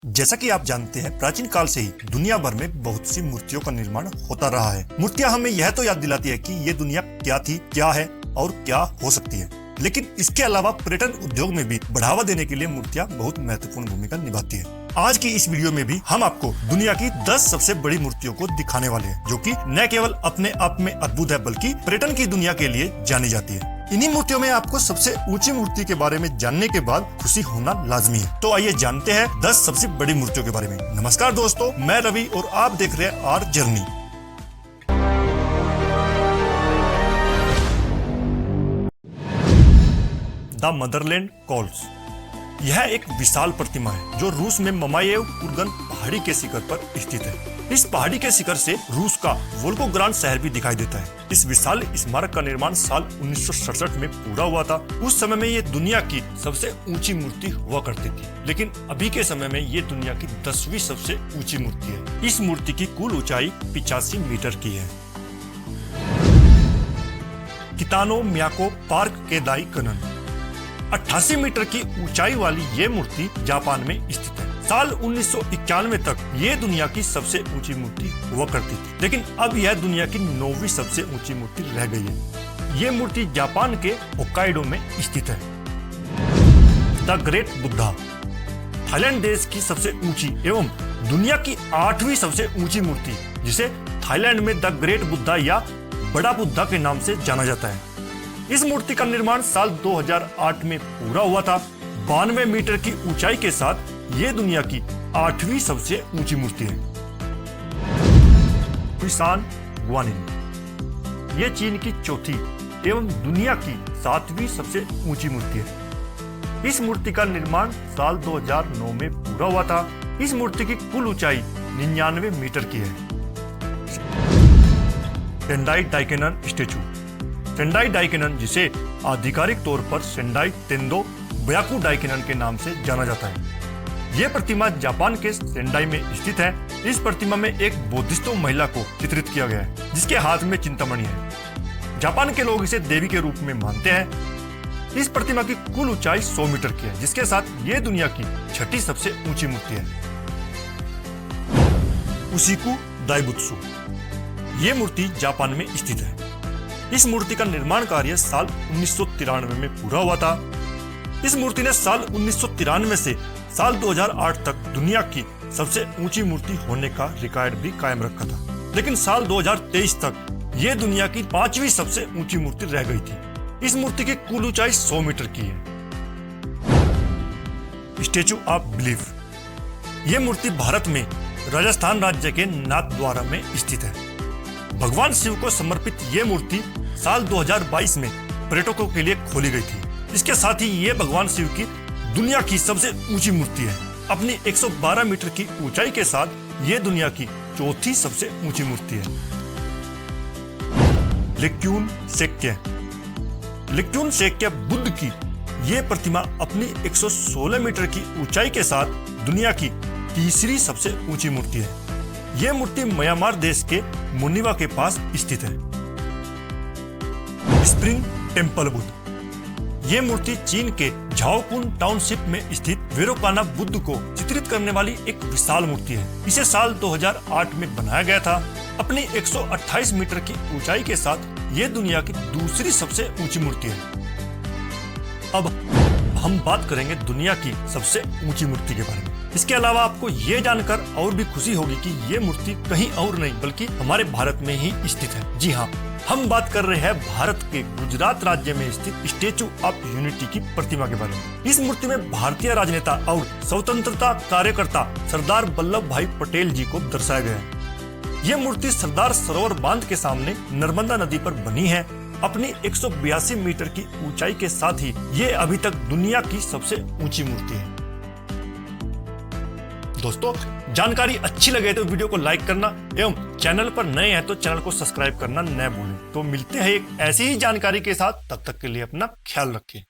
जैसा कि आप जानते हैं, प्राचीन काल से ही दुनिया भर में बहुत सी मूर्तियों का निर्माण होता रहा है। मूर्तियां हमें यह तो याद दिलाती है कि ये दुनिया क्या थी, क्या है और क्या हो सकती है। लेकिन इसके अलावा पर्यटन उद्योग में भी बढ़ावा देने के लिए मूर्तियां बहुत महत्वपूर्ण भूमिका निभाती है। आज की इस वीडियो में भी हम आपको दुनिया की 10 सबसे बड़ी मूर्तियों को दिखाने वाले हैं, जो कि न केवल अपने आप में अद्भुत है बल्कि पर्यटन की दुनिया के लिए जानी जाती है। इन्हीं मूर्तियों में आपको सबसे ऊंची मूर्ति के बारे में जानने के बाद खुशी होना लाजमी है। तो आइए जानते हैं 10 सबसे बड़ी मूर्तियों के बारे में। नमस्कार दोस्तों, मैं रवि और आप देख रहे हैं our journey. The Motherland calls. यह एक विशाल प्रतिमा है जो रूस में ममायेव कुर्गन पहाड़ी के शिखर पर स्थित है। इस पहाड़ी के शिखर से रूस का वोल्गोग्राद शहर भी दिखाई देता है। इस विशाल स्मारक का निर्माण साल 1967 में पूरा हुआ था। उस समय में ये दुनिया की सबसे ऊंची मूर्ति हुआ करती थी, लेकिन अभी के समय में ये दुनिया की 10वीं सबसे ऊंची मूर्ति है। इस मूर्ति की कुल ऊंचाई 85 मीटर की है। कितानो म्याको पार्क के दाई कनन। 88 मीटर की ऊंचाई वाली ये मूर्ति जापान में स्थित है। साल 1991 तक ये दुनिया की सबसे ऊंची मूर्ति हुआ करती थी, लेकिन अब यह दुनिया की 9वीं सबसे ऊंची मूर्ति रह गई है। ये मूर्ति जापान के होक्काइडो में स्थित है। The great Buddha. थाईलैंड देश की सबसे ऊंची एवं दुनिया की 8वीं सबसे ऊंची मूर्ति, जिसे थाईलैंड में द ग्रेट बुद्धा या बड़ा बुद्धा के नाम से जाना जाता है। इस मूर्ति का निर्माण साल 2008 में पूरा हुआ था। 92 मीटर की ऊंचाई के साथ ये दुनिया की 8वीं सबसे ऊंची मूर्ति है। हुइशान गुआनिन। ये चीन की चौथी एवं दुनिया की 7वीं सबसे ऊंची मूर्ति है। इस मूर्ति का निर्माण साल 2009 में पूरा हुआ था। इस मूर्ति की कुल ऊंचाई 99 मीटर की है। Sendai Daikannon statue. Sendai Daikannon, जिसे आधिकारिक तौर पर सेंडाई तेंदो ब्याकु डाइकेनन के नाम से जाना जाता है, यह प्रतिमा जापान के सेंडाई में स्थित है। इस प्रतिमा में एक बोधिसत्व महिला को चित्रित किया गया है, जिसके हाथ में चिंतामणि है। जापान के लोग इसे देवी के रूप में मानते हैं। इस प्रतिमा की कुल ऊंचाई 100 मीटर की है, जिसके साथ ये दुनिया की 6ठी सबसे ऊंची मूर्ति है। उशिकु दाइबुत्सु। ये मूर्ति जापान में स्थित है। इस मूर्ति का निर्माण कार्य साल 1993 में पूरा हुआ था। इस मूर्ति ने साल 1993 से साल 2008 तक दुनिया की सबसे ऊंची मूर्ति होने का रिकॉर्ड भी कायम रखा था, लेकिन साल 2023 तक ये दुनिया की 5वीं सबसे ऊंची मूर्ति रह गई थी। इस मूर्ति की कुल ऊंचाई 100 मीटर की है। Statue of belief. ये मूर्ति भारत में राजस्थान राज्य के नाथद्वारा में स्थित है। भगवान शिव को समर्पित ये मूर्ति साल 2022 में पर्यटकों के लिए खोली गई थी। इसके साथ ही ये भगवान शिव की दुनिया की सबसे ऊंची मूर्ति है। अपनी 112 मीटर की ऊंचाई के साथ ये दुनिया की 4थी सबसे ऊंची मूर्ति है। लेक्यून सेक्य। लेक्यून सेक्य बुद्ध की ये प्रतिमा अपनी 116 मीटर की ऊंचाई के साथ दुनिया की 3री सबसे ऊंची मूर्ति है। यह मूर्ति म्यांमार देश के मुनिवा के पास स्थित है। Spring temple Buddha. ये मूर्ति चीन के झाओकुन टाउनशिप में स्थित वेरोकाना बुद्ध को चित्रित करने वाली एक विशाल मूर्ति है। इसे साल 2008 में बनाया गया था। अपनी 128 मीटर की ऊंचाई के साथ ये दुनिया की 2री सबसे ऊंची मूर्ति है। अब हम बात करेंगे दुनिया की सबसे ऊंची मूर्ति के बारे में। इसके अलावा आपको ये जानकर और भी खुशी होगी कि ये मूर्ति कहीं और नहीं बल्कि हमारे भारत में ही स्थित है। जी हाँ, हम बात कर रहे हैं भारत के गुजरात राज्य में स्थित स्टैचू ऑफ यूनिटी की प्रतिमा के बारे में। इस मूर्ति में भारतीय राजनेता और स्वतंत्रता कार्यकर्ता सरदार वल्लभ भाई पटेल जी को दर्शाया गया है। यह मूर्ति सरदार सरोवर बांध के सामने नर्मदा नदी पर बनी है। अपनी 182 मीटर की ऊंचाई के साथ ही ये अभी तक दुनिया की सबसे ऊंची मूर्ति है। दोस्तों, जानकारी अच्छी लगे तो वीडियो को लाइक करना एवं चैनल पर नए हैं तो चैनल को सब्सक्राइब करना न भूलें। तो मिलते हैं एक ऐसी ही जानकारी के साथ, तब तक के लिए अपना ख्याल रखें।